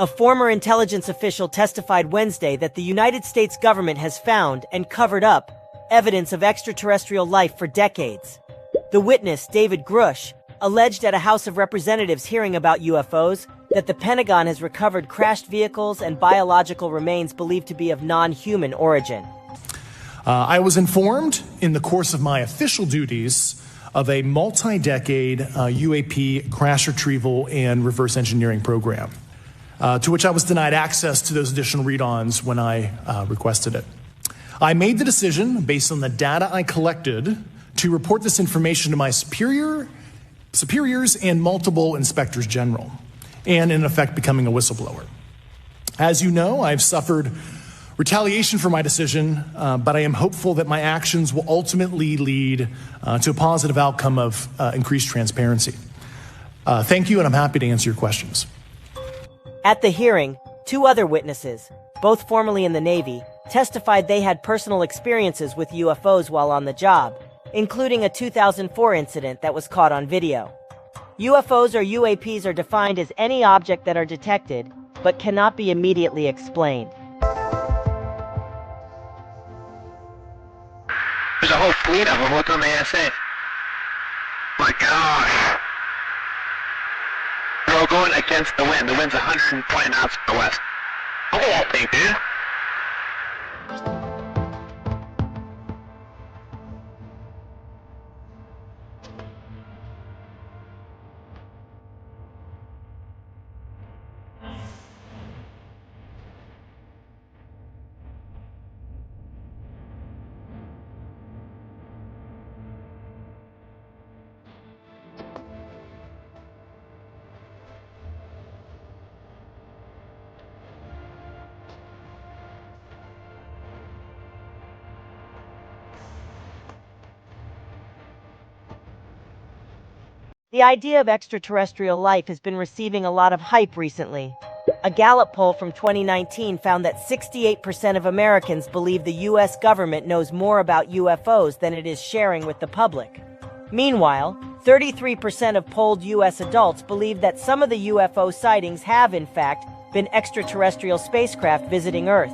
A former intelligence official testified Wednesday that the United States government has found and covered up evidence of extraterrestrial life for decades. The witness, David Grush, alleged at a House of Representatives hearing about UFOs that the Pentagon has recovered crashed vehicles and biological remains believed to be of non-human origin. I was informed in the course of my official duties of a multi-decade UAP crash retrieval and reverse engineering program, to which I was denied access to those additional read-ons when I requested it. I made the decision, based on the data I collected, to report this information to my superiors and multiple inspectors general, and in effect becoming a whistleblower. As you know, I've suffered retaliation for my decision, but I am hopeful that my actions will ultimately lead to a positive outcome of increased transparency. Thank you, and I'm happy to answer your questions. At the hearing, two other witnesses, both formerly in the Navy, testified they had personal experiences with UFOs while on the job, including a 2004 incident that was caught on video. UFOs or UAPs are defined as any object that are detected, but cannot be immediately explained. There's a whole fleet of them. Look on the ASA. My gosh. They're all going against the wind. The wind's 120 knots to the west. Look at that thing, dude. The idea of extraterrestrial life has been receiving a lot of hype recently. A Gallup poll from 2019 found that 68% of Americans believe the U.S. government knows more about UFOs than it is sharing with the public. Meanwhile, 33% of polled U.S. adults believe that some of the UFO sightings have, in fact, been extraterrestrial spacecraft visiting Earth.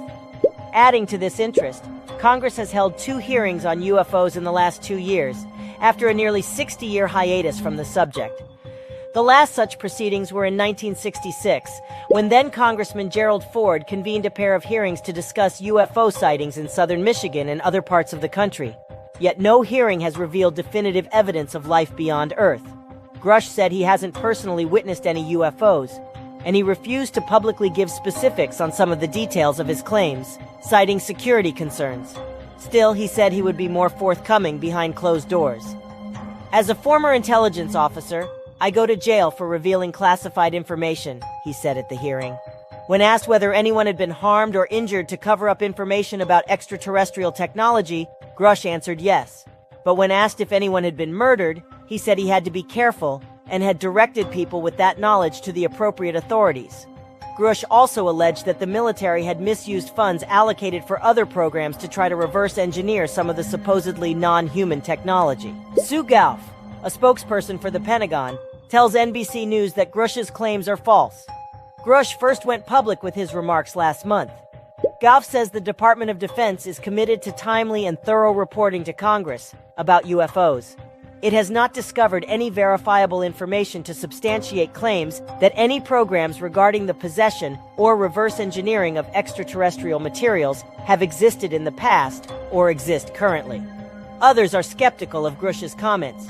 Adding to this interest, Congress has held 2 hearings on UFOs in the last 2 years, after a nearly 60-year hiatus from the subject. The last such proceedings were in 1966, when then-Congressman Gerald Ford convened a pair of hearings to discuss UFO sightings in southern Michigan and other parts of the country. Yet no hearing has revealed definitive evidence of life beyond Earth. Grush said he hasn't personally witnessed any UFOs, and he refused to publicly give specifics on some of the details of his claims, citing security concerns. Still, he said he would be more forthcoming behind closed doors. As a former intelligence officer, I go to jail for revealing classified information, he said at the hearing. When asked whether anyone had been harmed or injured to cover up information about extraterrestrial technology, Grush answered yes. But when asked if anyone had been murdered, he said he had to be careful and had directed people with that knowledge to the appropriate authorities. Grush also alleged that the military had misused funds allocated for other programs to try to reverse engineer some of the supposedly non-human technology. Sue Gough, a spokesperson for the Pentagon, tells NBC News that Grush's claims are false. Grush first went public with his remarks last month. Gough says the Department of Defense is committed to timely and thorough reporting to Congress about UFOs. It has not discovered any verifiable information to substantiate claims that any programs regarding the possession or reverse engineering of extraterrestrial materials have existed in the past or exist currently. Others are skeptical of Grush's comments.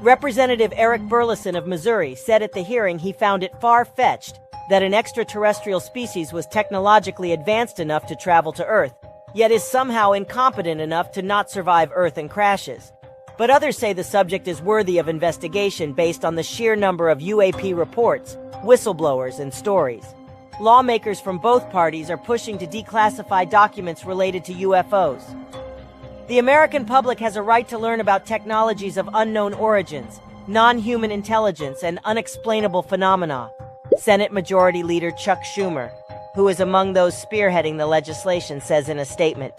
Representative Eric Burleson of Missouri said at the hearing he found it far-fetched that an extraterrestrial species was technologically advanced enough to travel to Earth, yet is somehow incompetent enough to not survive Earth and crashes. But others say the subject is worthy of investigation based on the sheer number of UAP reports, whistleblowers, and stories. Lawmakers from both parties are pushing to declassify documents related to UFOs. The American public has a right to learn about technologies of unknown origins, non-human intelligence, and unexplainable phenomena, Senate Majority Leader Chuck Schumer, who is among those spearheading the legislation, says in a statement.